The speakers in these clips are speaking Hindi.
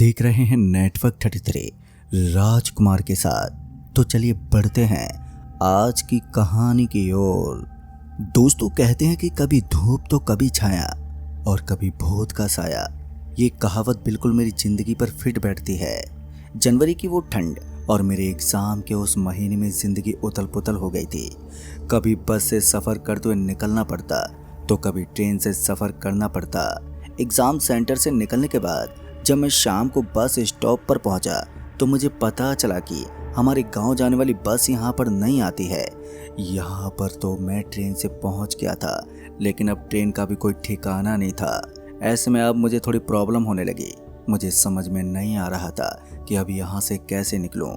देख रहे हैं नेटवर्क 33 राजकुमार के साथ। तो चलिए बढ़ते हैं आज की कहानी की ओर। दोस्तों कहते हैं कि कभी धूप तो कभी छाया और कभी भूत का साया। ये कहावत बिल्कुल मेरी जिंदगी पर फिट बैठती है। जनवरी की वो ठंड और मेरे एग्जाम के उस महीने में जिंदगी उथल पुथल हो गई थी। कभी बस से सफ़र करते हुए निकलना पड़ता तो कभी ट्रेन से सफ़र करना पड़ता। एग्ज़ाम सेंटर से निकलने के बाद जब मैं शाम को बस स्टॉप पर पहुंचा तो मुझे पता चला कि हमारे गांव जाने वाली बस यहां पर नहीं आती है। यहां पर तो मैं ट्रेन से पहुंच गया था, लेकिन अब ट्रेन का भी कोई ठिकाना नहीं था। ऐसे में अब मुझे थोड़ी प्रॉब्लम होने लगी। मुझे समझ में नहीं आ रहा था कि अब यहाँ से कैसे निकलूं।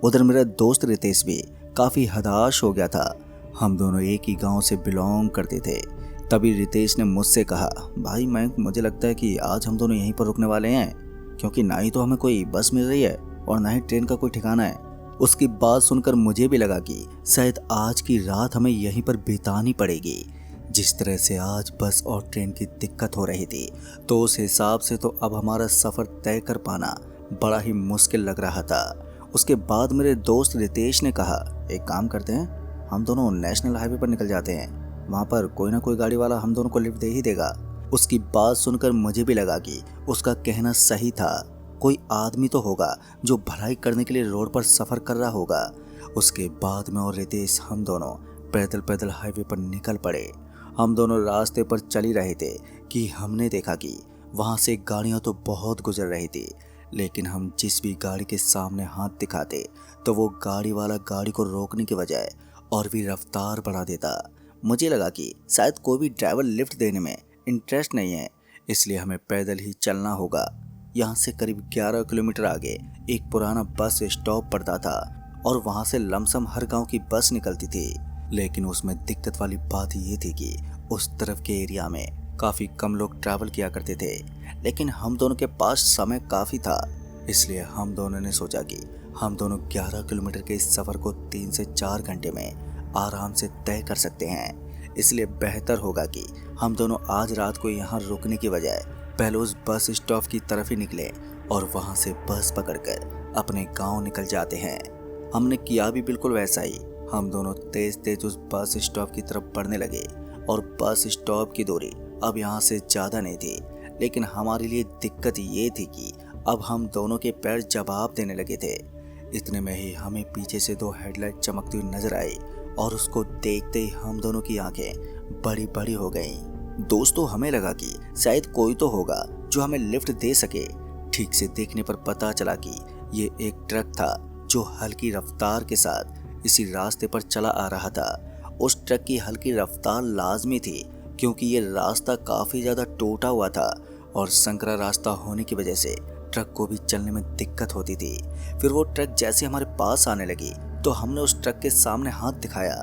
उधर मेरा दोस्त रितेश भी काफ़ी हताश हो गया था। हम दोनों एक ही गांव से बिलोंग करते थे। तभी रितेश ने मुझसे कहा, भाई मुझे लगता है कि आज हम दोनों यहीं पर रुकने वाले हैं, क्योंकि ना ही तो हमें कोई बस मिल रही है और ना ही ट्रेन का कोई ठिकाना है। उसकी बात सुनकर मुझे भी लगा कि शायद आज की रात हमें यहीं पर बितानी पड़ेगी। जिस तरह से आज बस और ट्रेन की दिक्कत हो रही थी तो उस हिसाब से तो अब हमारा सफ़र तय कर पाना बड़ा ही मुश्किल लग रहा था। उसके बाद मेरे दोस्त रितेश ने कहा, एक काम करते हैं, हम दोनों नेशनल हाईवे पर निकल जाते हैं, वहाँ पर कोई ना कोई गाड़ी वाला हम दोनों को लिफ्ट दे ही देगा। उसकी बात सुनकर मुझे भी लगा कि उसका कहना सही था। कोई आदमी तो होगा जो भलाई करने के लिए रोड पर सफ़र कर रहा होगा। उसके बाद में और रितेश हम दोनों पैदल पैदल हाईवे पर निकल पड़े। हम दोनों रास्ते पर चल ही रहे थे कि हमने देखा कि वहाँ से गाड़ियाँ तो बहुत गुजर रही थी, लेकिन हम जिस भी गाड़ी के सामने हाथ दिखाते तो वो गाड़ी वाला गाड़ी को रोकने के बजाय और भी रफ्तार बढ़ा देता। मुझे लगा कि शायद कोई भी ड्राइवर लिफ्ट देने में इंटरेस्ट नहीं है, इसलिए हमें पैदल ही चलना होगा। यहाँ से करीब 11 किलोमीटर आगे एक पुराना बस स्टॉप पड़ता था और वहाँ से लमसम हर गांव की बस निकलती थी। लेकिन उसमें दिक्कत वाली बात ये थी कि उस तरफ के एरिया में काफ़ी कम लोग ट्रैवल किया करते थे। लेकिन हम दोनों के पास समय काफ़ी था, इसलिए हम दोनों ने सोचा कि हम दोनों 11 किलोमीटर के इस सफ़र को 3 से 4 घंटे में आराम से तय कर सकते हैं। इसलिए बेहतर होगा कि हम दोनों आज रात को यहाँ रुकने की बजाय पहले उस बस स्टॉप की तरफ ही निकलें और वहाँ से बस पकड़कर अपने गांव निकल जाते हैं। हमने किया भी बिल्कुल वैसा ही। हम दोनों तेज तेज उस बस स्टॉप की तरफ बढ़ने लगे और बस स्टॉप की दूरी अब यहाँ से ज़्यादा नहीं थी, लेकिन हमारे लिए दिक्कत ये थी कि अब हम दोनों के पैर जवाब देने लगे थे। इतने में ही हमें पीछे से 2 हेडलाइट चमकती हुई नजर आई और उसको देखते ही हम दोनों की आंखें बड़ी बड़ी हो गईं। दोस्तों हमें लगा कि शायद कोई तो होगा जो हमें लिफ्ट दे सके। ठीक से देखने पर पता चला कि ये एक ट्रक था जो हल्की रफ्तार के साथ इसी रास्ते पर चला आ रहा था। उस ट्रक की हल्की रफ्तार लाजमी थी क्योंकि ये रास्ता काफ़ी ज़्यादा टूटा हुआ था और संकरा रास्ता होने की वजह से ट्रक को भी चलने में दिक्कत होती थी। फिर वो ट्रक जैसे हमारे पास आने लगी तो हमने उस ट्रक के सामने हाथ दिखाया।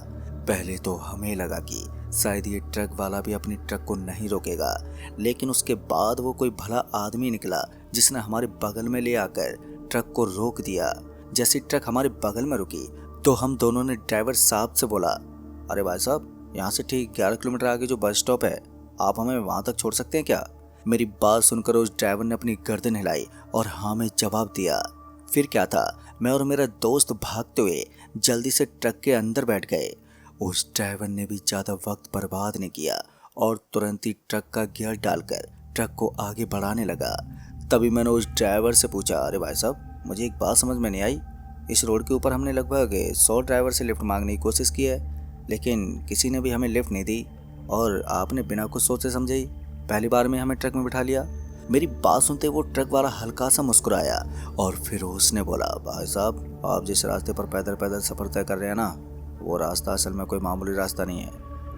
पहले तो हमें लगा कि शायद ये ट्रक वाला भी अपनी ट्रक को नहीं रोकेगा, लेकिन उसके बाद वो कोई भला आदमी निकला जिसने हमारे बगल में ले आकर ट्रक को रोक दिया। जैसे ट्रक हमारे बगल में रुकी तो हम दोनों ने ड्राइवर साहब से बोला, अरे भाई साहब, यहाँ से ठीक 11 किलोमीटर आगे जो बस स्टॉप है, आप हमें वहाँ तक छोड़ सकते हैं क्या? मेरी बात सुनकर उस ड्राइवर ने अपनी गर्दन हिलाई और हाँ में जवाब दिया। फिर क्या था, मैं और मेरा दोस्त भागते हुए जल्दी से ट्रक के अंदर बैठ गए। उस ड्राइवर ने भी ज़्यादा वक्त बर्बाद नहीं किया और तुरंत ही ट्रक का गियर डालकर ट्रक को आगे बढ़ाने लगा। तभी मैंने उस ड्राइवर से पूछा, अरे भाई साहब, मुझे एक बात समझ में नहीं आई। इस रोड के ऊपर हमने लगभग 100 ड्राइवर से लिफ्ट मांगने की कोशिश की है, लेकिन किसी ने भी हमें लिफ्ट नहीं दी और आपने बिना कुछ सोचे समझे ही पहली बार में हमें ट्रक में बिठा लिया। मेरी बात सुनते वो ट्रक वाला हल्का सा मुस्कुराया और फिर उसने बोला, भाई साहब, आप जिस रास्ते पर पैदल पैदल सफ़र तय कर रहे हैं ना, वो रास्ता असल में कोई मामूली रास्ता नहीं है।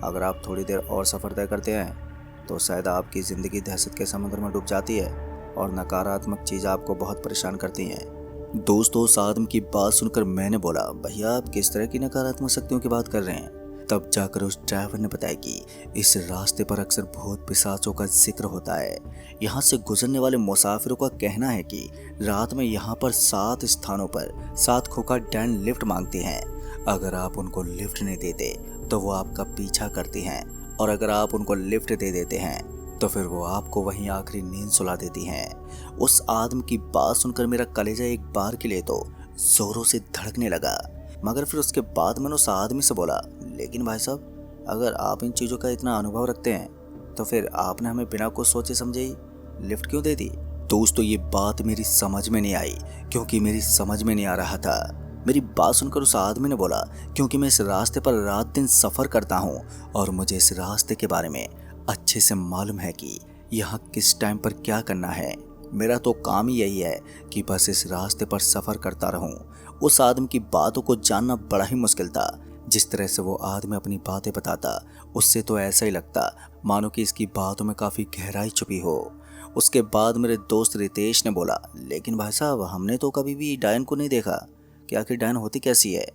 अगर आप थोड़ी देर और सफ़र तय करते हैं तो शायद आपकी ज़िंदगी दहशत के समुद्र में डूब जाती है और नकारात्मक चीज़ आपको बहुत परेशान करती हैं। दोस्तों उस आदमी की बात सुनकर मैंने बोला, भैया आप किस तरह की नकारात्मक शक्तियों की बात कर रहे हैं? तब जाकर उस ड्राइवर ने बताया कि इस रास्ते पर अक्सर भूत पिशाचों का जिक्र होता है। यहाँ से गुजरने वाले मुसाफिरों का कहना है कि रात में यहाँ पर 7 स्थानों पर 7 खोखा डैन लिफ्ट मांगते हैं। अगर आप उनको लिफ्ट नहीं देते तो वो आपका पीछा करती हैं, और अगर आप उनको लिफ्ट दे देते हैं तो फिर वो आपको वहीं आखिरी नींद सुला देती हैं। उस आदमी की बात सुनकर मेरा कलेजा एक बार के लिए तो जोरों से धड़कने लगा, मगर फिर उसके बाद मैंने उस आदमी से बोला, लेकिन भाई साहब, अगर आप इन चीज़ों का इतना अनुभव रखते हैं तो फिर आपने हमें बिना कुछ सोचे समझे ही लिफ्ट क्यों दे दी? दोस्तों, ये बात मेरी समझ में नहीं आई, क्योंकि मेरी समझ में नहीं आ रहा था। मेरी बात सुनकर उस आदमी ने बोला, क्योंकि मैं इस रास्ते पर रात दिन सफ़र करता हूँ और मुझे इस रास्ते के बारे में अच्छे से मालूम है कि यहाँ किस टाइम पर क्या करना है। मेरा तो काम ही यही है कि बस इस रास्ते पर सफ़र करता रहूं। उस आदमी की बातों को जानना बड़ा ही मुश्किल था। जिस तरह से वो आदमी अपनी बातें बताता, उससे तो ऐसा ही लगता मानो कि इसकी बातों में काफ़ी गहराई छुपी हो। उसके बाद मेरे दोस्त रितेश ने बोला, लेकिन भाई साहब, हमने तो कभी भी डायन को नहीं देखा कि आखिर डायन होती कैसी है?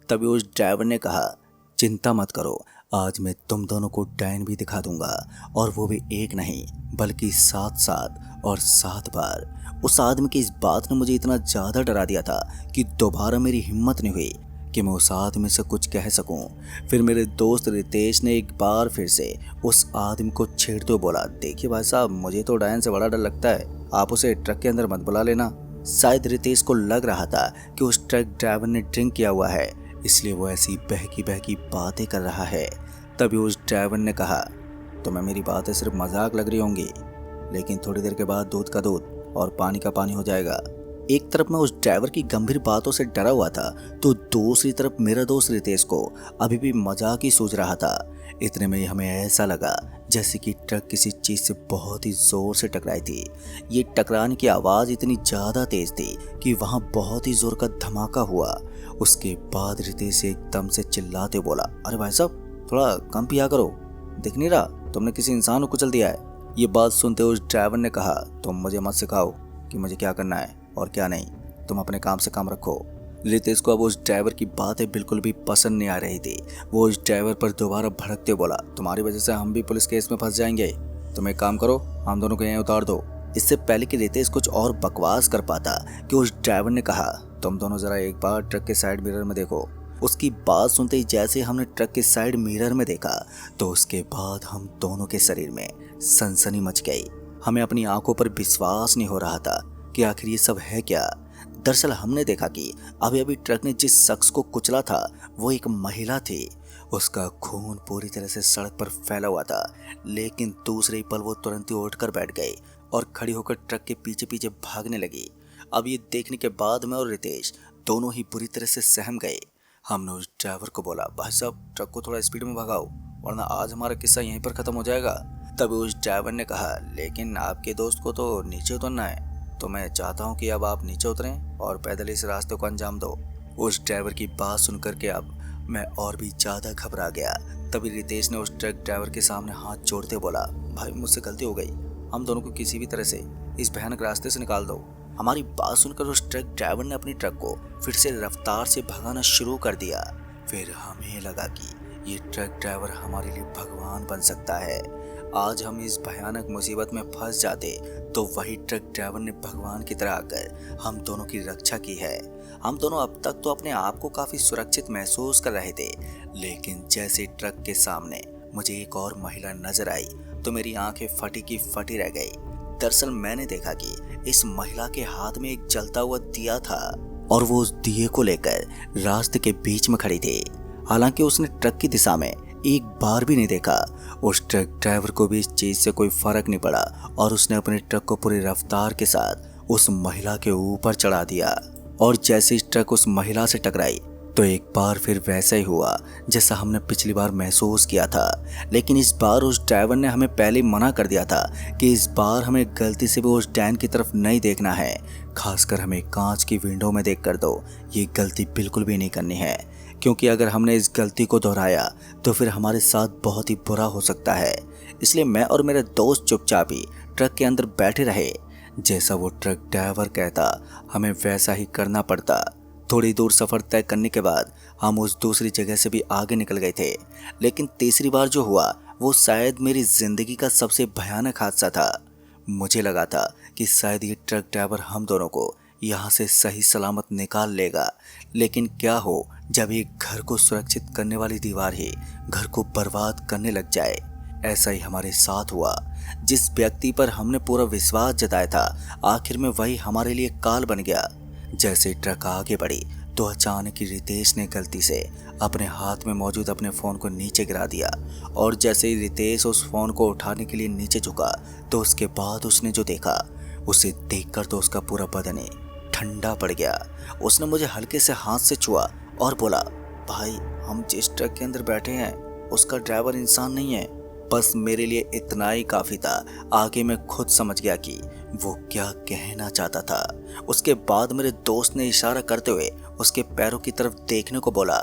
तभी उस ड्राइवर ने कहा, चिंता मत करो, आज मैं तुम दोनों को डायन भी दिखा दूंगा, और वो भी एक नहीं बल्कि 7 और 7 बार। उस आदमी की इस बात ने मुझे इतना ज़्यादा डरा दिया था कि दोबारा मेरी हिम्मत नहीं हुई कि मैं उस आदमी से कुछ कह सकूं। फिर मेरे दोस्त रितेश ने एक बार फिर से उस आदमी को छेड़ते हुए बोला, देखिए भाई साहब, मुझे तो डायन से बड़ा डर लगता है, आप उसे ट्रक के अंदर मत बुला लेना। शायद रितेश को लग रहा था कि उस ट्रक ड्राइवर ने ड्रिंक किया हुआ है, इसलिए वो ऐसी बहकी बहकी बातें कर रहा है। तभी उस ड्राइवर ने कहा, तुम्हें मेरी बातें सिर्फ मजाक लग रही होंगी, लेकिन थोड़ी देर के बाद दूध का दूध और पानी का पानी हो जाएगा। एक तरफ मैं उस ड्राइवर की गंभीर बातों से डरा हुआ था, तो दूसरी तरफ मेरा दोस्त रितेश को अभी भी मजाक ही सूझ रहा था। इतने में ही हमें ऐसा लगा जैसे कि ट्रक किसी चीज़ से बहुत ही जोर से टकराई थी। ये टकराने की आवाज़ इतनी ज़्यादा तेज थी कि वहाँ बहुत ही जोर का धमाका हुआ। उसके बाद रितेश एकदम से चिल्लाते बोला, अरे भाई साहब, थोड़ा कम पिया करो, दिख नहीं रहा तुमने किसी इंसान को कुचल दिया है। ये बात सुनते उस ड्राइवर ने कहा, तुम मुझे मत सिखाओ कि मुझे क्या करना है और क्या नहीं, तुम अपने काम से काम रखो। रितेश को अब उस ड्राइवर की बातें बिल्कुल भी पसंद नहीं आ रही थी। वो उस ड्राइवर पर दोबारा भड़कते बोला, तुम्हारी वजह से हम भी पुलिस केस में फंस जाएंगे, तुम एक काम करो, हम दोनों को यहीं उतार दो। इससे पहले कि रितेश कुछ और बकवास कर पाता कि उस ड्राइवर ने कहा, तुम दोनों जरा एक बार ट्रक के साइड मिरर में देखो। उसकी बात सुनते ही जैसे हमने ट्रक के साइड मिरर में देखा, तो उसके बाद हम दोनों के शरीर में सनसनी मच गई। हमें अपनी आंखों पर विश्वास नहीं हो रहा था कि आखिर ये सब है क्या। दरअसल हमने देखा कि अभी अभी ट्रक ने जिस शख्स को कुचला था वो एक महिला थी। उसका खून पूरी तरह से सड़क पर फैला हुआ था, लेकिन दूसरे ही पल वो तुरंत ही उठकर बैठ गई और खड़ी होकर ट्रक के पीछे पीछे भागने लगी। अब ये देखने के बाद मैं और रितेश दोनों ही बुरी तरह से सहम गए। हमने उस ड्राइवर को बोला, भाई साहब, ट्रक को थोड़ा स्पीड में भगाओ, वरना आज हमारा किस्सा यहीं पर खत्म हो जाएगा। तभी उस ड्राइवर ने कहा, लेकिन आपके दोस्त को तो नीचे उतरना है, तो मैं चाहता हूँ कि अब आप नीचे उतरें और पैदल इस रास्ते को अंजाम दो। उस ड्राइवर की बात सुनकर के अब मैं और भी ज़्यादा घबरा गया। तभी रितेश ने उस ट्रक ड्राइवर के सामने हाथ जोड़ते बोला, भाई, मुझसे गलती हो गई, हम दोनों को किसी भी तरह से इस भयानक रास्ते से निकाल दो। हमारी बात सुनकर उस ट्रक ड्राइवर ने अपनी ट्रक को फिर से रफ्तार से भगाना शुरू कर दिया। फिर हमें लगा कि ये ट्रक ड्राइवर हमारे लिए भगवान बन सकता है। आज हम इस भयानक मुसीबत में फंस जाते तो वही ट्रक ड्राइवर ने भगवान की तरह आकर हम दोनों की रक्षा की है। हम दोनों अब तक तो अपने आप को काफ़ी सुरक्षित महसूस कर रहे थे, लेकिन जैसे ट्रक के सामने मुझे एक और महिला नजर आई तो मेरी आंखें फटी की फटी रह गई। दरअसल मैंने देखा कि इस महिला के हाथ में एक जलता हुआ दिया था और वो उस दिए को लेकर रास्ते के बीच में खड़ी थी। हालांकि उसने ट्रक की दिशा में एक बार भी नहीं देखा। उस ट्रक ड्राइवर को भी इस चीज से कोई फर्क नहीं पड़ा और उसने अपने ट्रक को पूरी रफ्तार के साथ उस महिला के ऊपर चढ़ा दिया। और जैसे इस ट्रक उस महिला से टकराई तो एक बार फिर वैसा ही हुआ जैसा हमने पिछली बार महसूस किया था। लेकिन इस बार उस ड्राइवर ने हमें पहले मना कर दिया था कि इस बार हमें गलती से भी उस डैन की तरफ नहीं देखना है, खासकर हमें कांच की विंडो में देख कर दो, ये गलती बिल्कुल भी नहीं करनी है, क्योंकि अगर हमने इस गलती को दोहराया तो फिर हमारे साथ बहुत ही बुरा हो सकता है। इसलिए मैं और मेरे दोस्त चुपचाप ही ट्रक के अंदर बैठे रहे। जैसा वो ट्रक ड्राइवर कहता हमें वैसा ही करना पड़ता। थोड़ी दूर सफ़र तय करने के बाद हम उस दूसरी जगह से भी आगे निकल गए थे। लेकिन तीसरी बार जो हुआ वो शायद मेरी ज़िंदगी का सबसे भयानक हादसा था। मुझे लगा था कि शायद ये ट्रक ड्राइवर हम दोनों को यहाँ से सही सलामत निकाल लेगा, लेकिन क्या हो जब एक घर को सुरक्षित करने वाली दीवार ही घर को बर्बाद करने लग जाए। ऐसा ही हमारे साथ हुआ। जिस व्यक्ति पर हमने पूरा विश्वास जताया था, आखिर में वही हमारे लिए काल बन गया। जैसे ट्रक आगे बढ़ी तो अचानक ही रितेश ने गलती से अपने हाथ में मौजूद अपने फ़ोन को नीचे गिरा दिया। और जैसे ही रितेश उस फ़ोन को उठाने के लिए नीचे झुका तो उसके बाद उसने जो देखा, उसे देखकर तो उसका पूरा बदन ही ठंडा पड़ गया। उसने मुझे हल्के से हाथ से छुआ और बोला, भाई हम जिस ट्रक के अंदर बैठे हैं उसका ड्राइवर इंसान नहीं है। बस मेरे लिए इतना ही काफ़ी था। आगे मैं खुद समझ गया कि वो क्या कहना चाहता था। उसके बाद मेरे दोस्त ने इशारा करते हुए उसके पैरों की तरफ देखने को बोला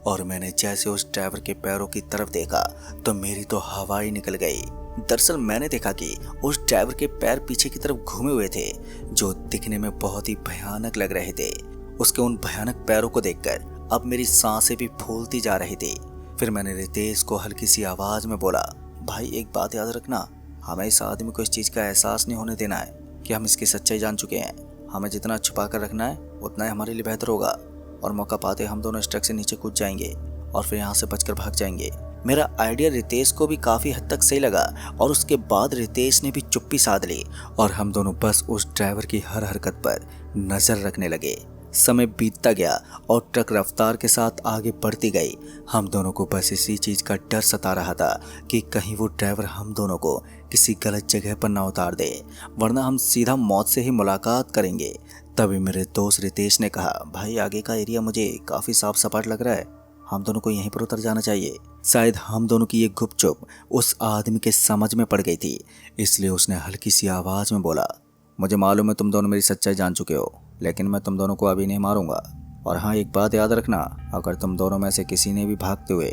और मैंने जैसे उस ड्राइवर के पैरों की तरफ देखा तो मेरी तो हवा ही निकल गई। दरअसल मैंने देखा कि उस ड्राइवर के पैर पीछे की तरफ घूमे हुए थे, जो दिखने में बहुत ही भयानक लग रहे थे। उसके उन भयानक पैरों को देखकर अब मेरी सांसें भी फूलती जा रही थी। फिर मैंने रितेश को हल्की सी आवाज में बोला, भाई एक बात याद रखना, हमें इस आदमी को इस चीज़ का एहसास नहीं होने देना है कि हम इसकी सच्चाई जान चुके हैं। हमें जितना छुपा कर रखना है उतना ही हमारे लिए बेहतर होगा। और मौका पाते हम दोनों इस ट्रक से नीचे कूद जाएंगे और फिर यहाँ से बचकर भाग जाएंगे। मेरा आइडिया रितेश को भी काफ़ी हद तक सही लगा और उसके बाद रितेश ने भी चुप्पी साध ली और हम दोनों बस उस ड्राइवर की हर हरकत पर नज़र रखने लगे। समय बीतता गया और ट्रक रफ्तार के साथ आगे बढ़ती गई। हम दोनों को बस इसी चीज़ का डर सता रहा था कि कहीं वो ड्राइवर हम दोनों को किसी गलत जगह पर ना उतार दे, वरना हम सीधा मौत से ही मुलाकात करेंगे। तभी मेरे दोस्त रितेश ने कहा, भाई आगे का एरिया मुझे काफ़ी साफ सपाट लग रहा है, हम दोनों को यहीं पर उतर जाना चाहिए। शायद हम दोनों की ये गुपचुप उस आदमी के समझ में पड़ गई थी, इसलिए उसने हल्की सी आवाज़ में बोला, मुझे मालूम है तुम दोनों मेरी सच्चाई जान चुके हो, लेकिन मैं तुम दोनों को अभी नहीं मारूंगा। और हाँ, एक बात याद रखना, अगर तुम दोनों में से किसी ने भी भागते हुए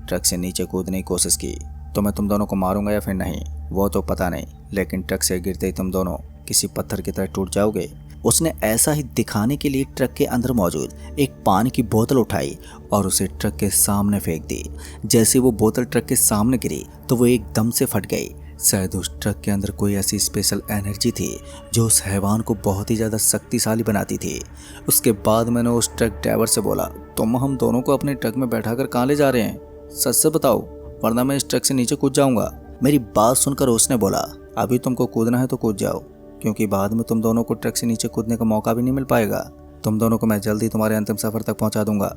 ट्रक से नीचे कूदने की कोशिश की तो मैं तुम दोनों को मारूंगा या फिर नहीं वो तो पता नहीं, लेकिन ट्रक से गिरते ही तुम दोनों किसी पत्थर की तरह टूट जाओगे। उसने ऐसा ही दिखाने के लिए ट्रक के अंदर मौजूद एक पानी की बोतल उठाई और उसे ट्रक के सामने फेंक दी। जैसे वो बोतल ट्रक के सामने गिरी तो वो एकदम से फट गई। शायद उस ट्रक के अंदर कोई ऐसी स्पेशल एनर्जी थी जो उस हैवान को बहुत ही ज़्यादा शक्तिशाली बनाती थी। उसके बाद मैंने उस ट्रक ड्राइवर से बोला, तुम हम दोनों को अपने ट्रक में बैठाकर कहाँ ले जा रहे हैं, सच से बताओ, वरना मैं इस ट्रक से नीचे कूद जाऊंगा। मेरी बात सुनकर उसने बोला, अभी तुमको कूदना है तो कूद जाओ, क्योंकि बाद में तुम दोनों को ट्रक से नीचे कूदने का मौका भी नहीं मिल पाएगा। तुम दोनों को मैं जल्दी तुम्हारे अंतिम सफ़र तक पहुंचा दूंगा।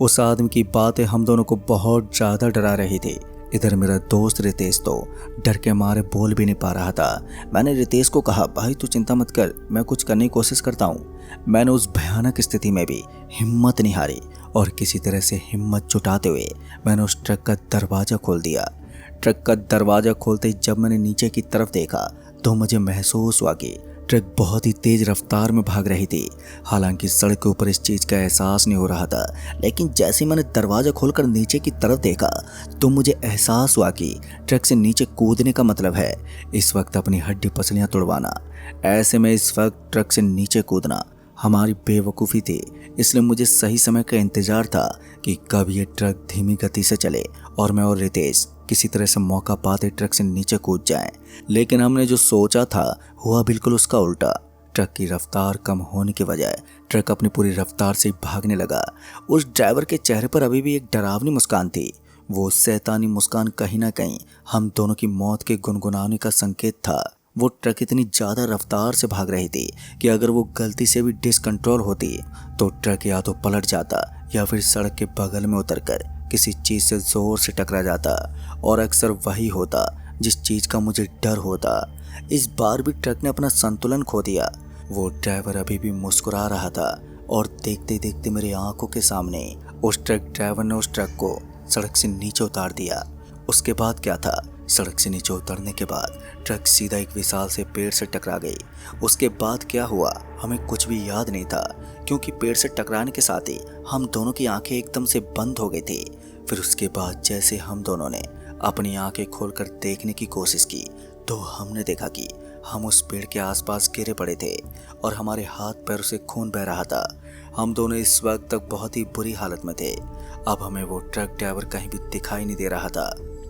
उस आदमी की बातें हम दोनों को बहुत ज़्यादा डरा रही थी। इधर मेरा दोस्त रितेश तो डर के मारे बोल भी नहीं पा रहा था। मैंने रितेश को कहा, भाई तू चिंता मत कर, मैं कुछ करने की कोशिश करता हूँ। मैंने उस भयानक स्थिति में भी हिम्मत नहीं हारी और किसी तरह से हिम्मत जुटाते हुए मैंने उस ट्रक का दरवाज़ा खोल दिया। ट्रक का दरवाज़ा खोलते ही जब मैंने नीचे की तरफ देखा तो मुझे महसूस हुआ कि ट्रक बहुत ही तेज रफ्तार में भाग रही थी। हालांकि सड़क के ऊपर इस चीज़ का एहसास नहीं हो रहा था, लेकिन जैसे ही मैंने दरवाज़ा खोलकर नीचे की तरफ देखा तो मुझे एहसास हुआ कि ट्रक से नीचे कूदने का मतलब है इस वक्त अपनी हड्डी पसलियाँ तोड़वाना। ऐसे में इस वक्त ट्रक से नीचे कूदना हमारी बेवकूफ़ी थी, इसलिए मुझे सही समय का इंतज़ार था कि कब ये ट्रक धीमी गति से चले और मैं और रितेश किसी तरह से मौका पाते ट्रक से नीचे कूद जाएं। लेकिन हमने जो सोचा था हुआ बिल्कुल उसका उल्टा। ट्रक की रफ्तार कम होने के बजाय ट्रक अपनी पूरी रफ्तार से भागने लगा। उस ड्राइवर के चेहरे पर अभी भी एक डरावनी मुस्कान थी। वो शैतानी मुस्कान कहीं ना कहीं हम दोनों की मौत के गुनगुनाने का संकेत था। वो ट्रक इतनी ज़्यादा रफ्तार से भाग रही थी कि अगर वो गलती से भी डिसकंट्रोल होती तो ट्रक या तो पलट जाता या फिर सड़क के बगल में उतरकर किसी चीज़ से ज़ोर से टकरा जाता, और अक्सर वही होता जिस चीज़ का मुझे डर होता। इस बार भी ट्रक ने अपना संतुलन खो दिया। वो ड्राइवर अभी भी मुस्कुरा रहा था और देखते देखते मेरी आंखों के सामने उस ट्रक ड्राइवर ने उस ट्रक को सड़क से नीचे उतार दिया। उसके बाद क्या था, सड़क से नीचे उतरने के बाद ट्रक सीधा एक विशाल से पेड़ से टकरा गई। उसके बाद क्या हुआ हमें कुछ भी याद नहीं था, क्योंकि पेड़ से टकराने के साथ ही हम दोनों की आंखें एकदम से बंद हो गई थी। फिर उसके बाद जैसे हम दोनों ने अपनी आंखें खोलकर देखने की कोशिश की तो हमने देखा कि हम उस पेड़ के आसपास गिरे पड़े थे और हमारे हाथ पैरों से खून बह रहा था। हम दोनों इस वक्त तक बहुत ही बुरी हालत में थे। अब हमें वो ट्रक ड्राइवर कहीं भी दिखाई नहीं दे रहा था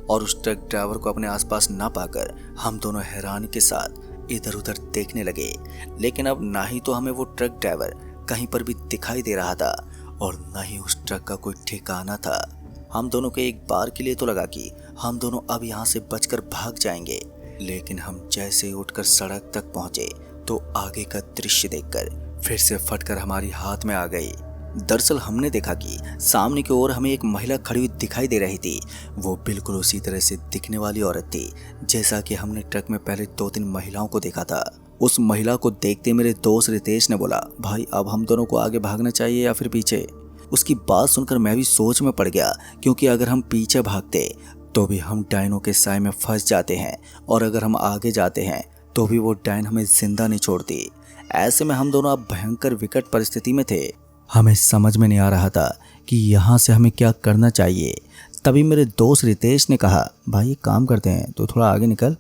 और उस ट्रक ड्राइवर को अपने आसपास ना पाकर हम दोनों हैरानी के साथ इधर उधर देखने लगे। लेकिन अब ना ही तो हमें वो ट्रक ड्राइवर कहीं पर भी दिखाई दे रहा था और ना ही उस ट्रक का कोई ठिकाना था। हम दोनों को एक बार के लिए तो लगा कि हम दोनों अब यहाँ से बचकर भाग जाएंगे। लेकिन हम जैसे ही उठकर सड़क तक पहुंचे तो आगे का दृश्य देखकर फिर से फटकर हमारी हाथ में आ गई। दरअसल हमने देखा कि सामने की ओर हमें एक महिला खड़ी हुई दिखाई दे रही थी। वो बिल्कुल उसी तरह से दिखने वाली औरत थी जैसा कि हमने ट्रक में पहले 2-3 महिलाओं को देखा था। उस महिला को देखते मेरे दोस्त रितेश ने बोला, भाई अब हम दोनों को आगे भागना चाहिए या फिर पीछे। उसकी बात सुनकर मैं भी सोच में पड़ गया, क्योंकि अगर हम पीछे भागते तो भी हम डायनों के साए में फंस जाते हैं, और अगर हम आगे जाते हैं तो भी वो डायन हमें जिंदा नहीं छोड़ती। ऐसे में हम दोनों अब भयंकर विकट परिस्थिति में थे। हमें समझ में नहीं आ रहा था कि यहाँ से हमें क्या करना चाहिए। तभी मेरे दोस्त रितेश ने कहा, भाई एक काम करते हैं, तो थोड़ा आगे निकल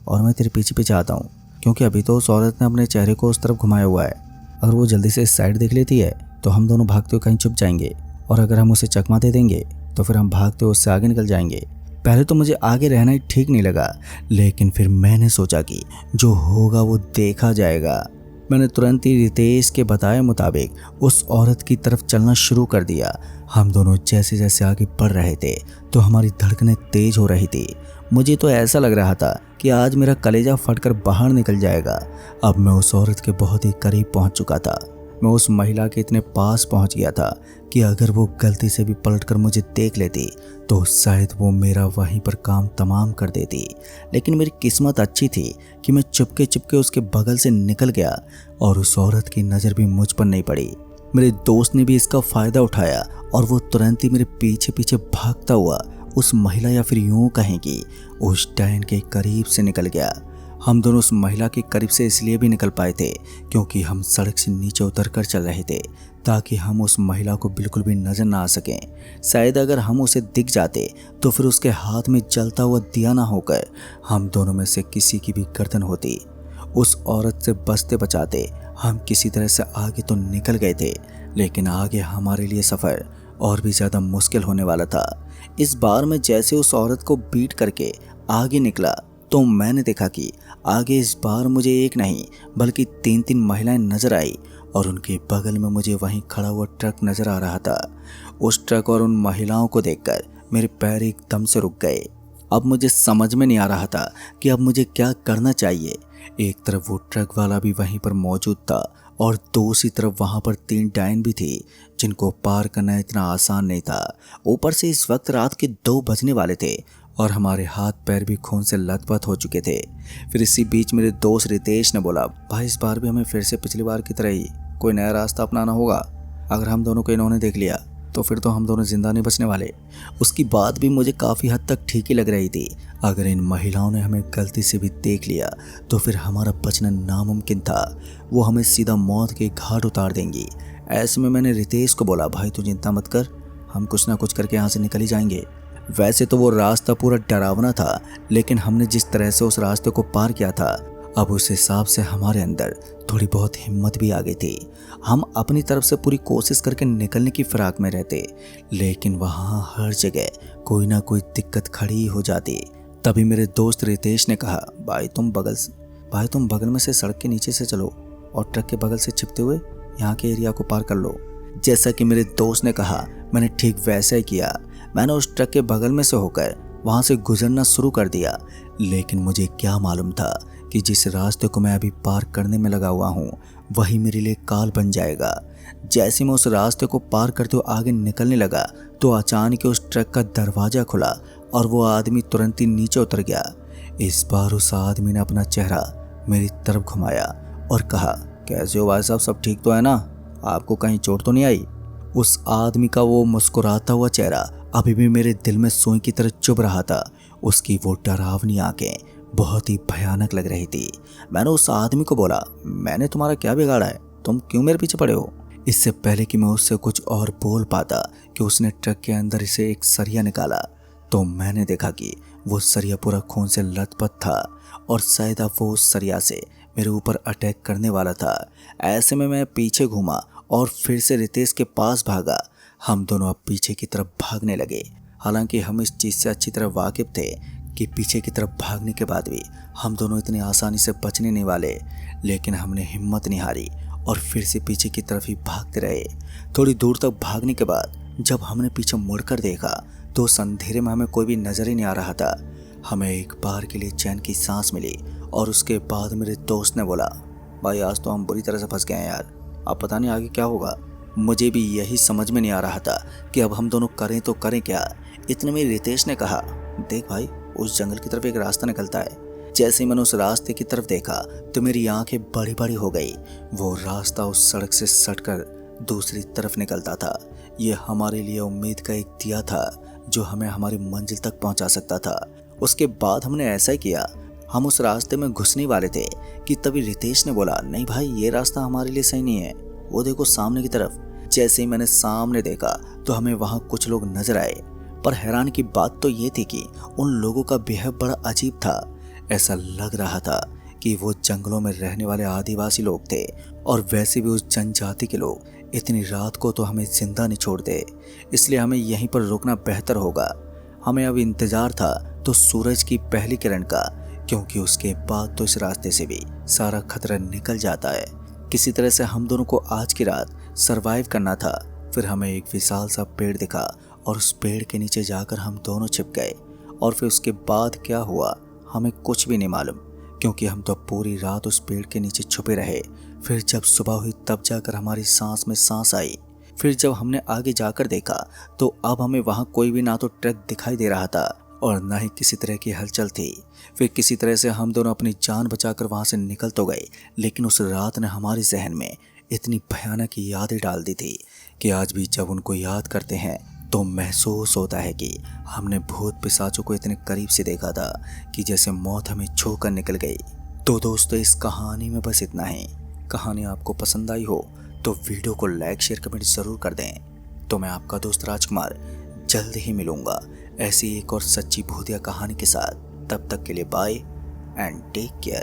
और मैं तेरे पीछे पीछे आता हूँ, क्योंकि अभी तो उस औरत ने अपने चेहरे को उस तरफ घुमाया हुआ है। अगर वो जल्दी से इस साइड देख लेती है तो हम दोनों भागते हुए कहीं छुप जाएंगे, और अगर हम उसे चकमा दे देंगे तो फिर हम भागते हुए उससे आगे निकल जाएंगे। पहले तो मुझे आगे रहना ही ठीक नहीं लगा, लेकिन फिर मैंने सोचा कि जो होगा वो देखा जाएगा। मैंने तुरंत ही रितेश के बताए मुताबिक उस औरत की तरफ चलना शुरू कर दिया। हम दोनों जैसे जैसे आगे बढ़ रहे थे तो हमारी धड़कनें तेज हो रही थी। मुझे तो ऐसा लग रहा था कि आज मेरा कलेजा फटकर बाहर निकल जाएगा। अब मैं उस औरत के बहुत ही करीब पहुंच चुका था। मैं उस महिला के इतने पास पहुंच गया था कि अगर वो गलती से भी पलटकर मुझे देख लेती तो शायद वो मेरा वहीं पर काम तमाम कर देती। लेकिन मेरी किस्मत अच्छी थी कि मैं चुपके चुपके उसके बगल से निकल गया और उस औरत की नज़र भी मुझ पर नहीं पड़ी। मेरे दोस्त ने भी इसका फ़ायदा उठाया और वो तुरंत ही मेरे पीछे पीछे भागता हुआ उस महिला या फिर यूँ कहें कि उस डायन के करीब से निकल गया। हम दोनों उस महिला के करीब से इसलिए भी निकल पाए थे क्योंकि हम सड़क से नीचे उतर कर चल रहे थे, ताकि हम उस महिला को बिल्कुल भी नजर ना आ सकें। शायद अगर हम उसे दिख जाते तो फिर उसके हाथ में जलता हुआ दिया ना होकर हम दोनों में से किसी की भी गर्दन होती। उस औरत से बचते बचाते हम किसी तरह से आगे तो निकल गए थे, लेकिन आगे हमारे लिए सफ़र और भी ज़्यादा मुश्किल होने वाला था। इस बार मैं जैसे उस औरत को बीट करके आगे निकला तो मैंने देखा कि आगे इस बार मुझे एक नहीं बल्कि 3-3 महिलाएं नजर आई, और उनके बगल में मुझे वहीं खड़ा हुआ ट्रक नजर आ रहा था। उस ट्रक और उन महिलाओं को देखकर मेरे पैर एकदम से रुक गए। अब मुझे समझ में नहीं आ रहा था कि अब मुझे क्या करना चाहिए। एक तरफ वो ट्रक वाला भी वहीं पर मौजूद था और दूसरी तरफ वहां पर 3 डायन भी थी जिनको पार करना इतना आसान नहीं था। ऊपर से इस वक्त रात के 2 बजने वाले थे और हमारे हाथ पैर भी खून से लथपथ हो चुके थे। फिर इसी बीच मेरे दोस्त रितेश ने बोला, भाई इस बार भी हमें फिर से पिछली बार की तरह ही कोई नया रास्ता अपनाना होगा। अगर हम दोनों को इन्होंने देख लिया तो फिर तो हम दोनों जिंदा नहीं बचने वाले। उसकी बात भी मुझे काफ़ी हद तक ठीक ही लग रही थी। अगर इन महिलाओं ने हमें गलती से भी देख लिया तो फिर हमारा बचना नामुमकिन था। वो हमें सीधा मौत के घाट उतार देंगी। ऐसे में मैंने रितेश को बोला, भाई तू चिंता मत कर, हम कुछ ना कुछ करके यहाँ से निकल ही जाएंगे। वैसे तो वो रास्ता पूरा डरावना था, लेकिन हमने जिस तरह से उस रास्ते को पार किया था अब उस हिसाब से हमारे अंदर थोड़ी बहुत हिम्मत भी आ गई थी। हम अपनी तरफ से पूरी कोशिश करके निकलने की फिराक में रहते, लेकिन वहाँ हर जगह कोई ना कोई दिक्कत खड़ी हो जाती। तभी मेरे दोस्त रितेश ने कहा, भाई तुम बगल में से सड़क के नीचे से चलो और ट्रक के बगल से छिपते हुए यहाँ के एरिया को पार कर लो। जैसा कि मेरे दोस्त ने कहा मैंने ठीक वैसा ही किया। मैंने उस ट्रक के बगल में से होकर वहाँ से गुजरना शुरू कर दिया, लेकिन मुझे क्या मालूम था कि जिस रास्ते को मैं अभी पार करने में लगा हुआ हूँ वही मेरे लिए काल बन जाएगा। जैसे मैं उस रास्ते को पार करते हुए आगे निकलने लगा तो अचानक उस ट्रक का दरवाज़ा खुला और वो आदमी तुरंत ही नीचे उतर गया। इस बार उस आदमी ने अपना चेहरा मेरी तरफ घुमाया और कहा, कैसे हो भाई साहब, सब ठीक तो है ना, आपको कहीं चोट तो नहीं आई? उस आदमी का वो मुस्कुराता हुआ चेहरा अभी भी मेरे दिल में सुई की तरह चुभ रहा था। उसकी वो डरावनी आंखें बहुत ही भयानक लग रही थी। मैंने उस आदमी को बोला, मैंने तुम्हारा क्या बिगाड़ा है, तुम क्यों मेरे पीछे पड़े हो? इससे पहले कि मैं उससे कुछ और बोल पाता कि उसने ट्रक के अंदर से एक सरिया निकाला तो मैंने देखा कि वो सरिया पूरा खून से लथपथ था और शायद अब वो उस सरिया से मेरे ऊपर अटैक करने वाला था। ऐसे में मैं पीछे घूमा और फिर से रितेश के पास भागा। हम दोनों अब पीछे की तरफ भागने लगे। हालांकि हम इस चीज़ से अच्छी तरह वाकिफ थे कि पीछे की तरफ भागने के बाद भी हम दोनों इतनी आसानी से बचने नहीं वाले, लेकिन हमने हिम्मत नहीं हारी और फिर से पीछे की तरफ ही भागते रहे। थोड़ी दूर तक भागने के बाद जब हमने पीछे मुड़कर देखा तो उस अंधेरे में हमें कोई भी नजर ही नहीं आ रहा था। हमें एक बार के लिए चैन की सांस मिली और उसके बाद मेरे दोस्त ने बोला, भाई आज तो हम बुरी तरह से फंस गए हैं यार, अब पता नहीं आगे क्या होगा। मुझे भी यही समझ में नहीं आ रहा था कि अब हम दोनों करें तो करें क्या। इतने में रितेश ने कहा, देख भाई उस जंगल की तरफ एक रास्ता निकलता है। जैसे ही मैंने उस रास्ते की तरफ देखा तो मेरी आंखें बड़ी बड़ी हो गई। वो रास्ता उस सड़क से सटकर दूसरी तरफ निकलता था। ये हमारे लिए उम्मीद का एक दिया था जो हमें हमारी मंजिल तक पहुंचा सकता था। उसके बाद हमने ऐसा ही किया। हम उस रास्ते में घुसने वाले थे कि तभी रितेश ने बोला, नहीं भाई ये रास्ता हमारे लिए सही नहीं है, वो देखो सामने की तरफ। जैसे ही मैंने सामने देखा तो हमें वहां कुछ लोग नजर आए, पर हैरान की बात तो ये थी कि उन लोगों का बिहेव बड़ा अजीब था। ऐसा लग रहा था कि वो जंगलों में रहने वाले आदिवासी लोग थे, और वैसे भी उस जनजाति के लोग इतनी रात को तो हमें जिंदा नहीं छोड़ते, इसलिए हमें यहीं पर रुकना बेहतर होगा। हमें अब इंतजार था तो सूरज की पहली किरण का, क्योंकि उसके बाद तो इस रास्ते से भी सारा खतरा निकल जाता है। किसी तरह से हम दोनों को आज की रात सरवाइव करना था। फिर हमें एक विशाल सा पेड़ दिखा और उस पेड़ के नीचे जाकर हम दोनों छिप गए। और फिर उसके बाद क्या हुआ हमें कुछ भी नहीं मालूम, क्योंकि हम तो पूरी रात उस पेड़ के नीचे छुपे रहे। फिर जब सुबह हुई तब जाकर हमारी सांस में सांस आई। फिर जब हमने आगे जाकर देखा तो अब हमें वहाँ कोई भी ना तो ट्रक दिखाई दे रहा था और ना ही किसी तरह की हलचल थी। फिर किसी तरह से हम दोनों अपनी जान बचाकर वहाँ से निकल तो गए, लेकिन उस रात ने हमारे जहन में इतनी भयानक यादें डाल दी थी कि आज भी जब उनको याद करते हैं तो महसूस होता है कि हमने भूत पिशाचों को इतने करीब से देखा था कि जैसे मौत हमें छू कर निकल गई। तो दोस्तों इस कहानी में बस इतना ही। कहानी आपको पसंद आई हो तो वीडियो को लाइक शेयर कमेंट ज़रूर कर दें। तो मैं आपका दोस्त राजकुमार जल्द ही मिलूंगा ऐसी एक और सच्ची भूतिया कहानी के साथ। तब तक के लिए बाय एंड टेक केयर।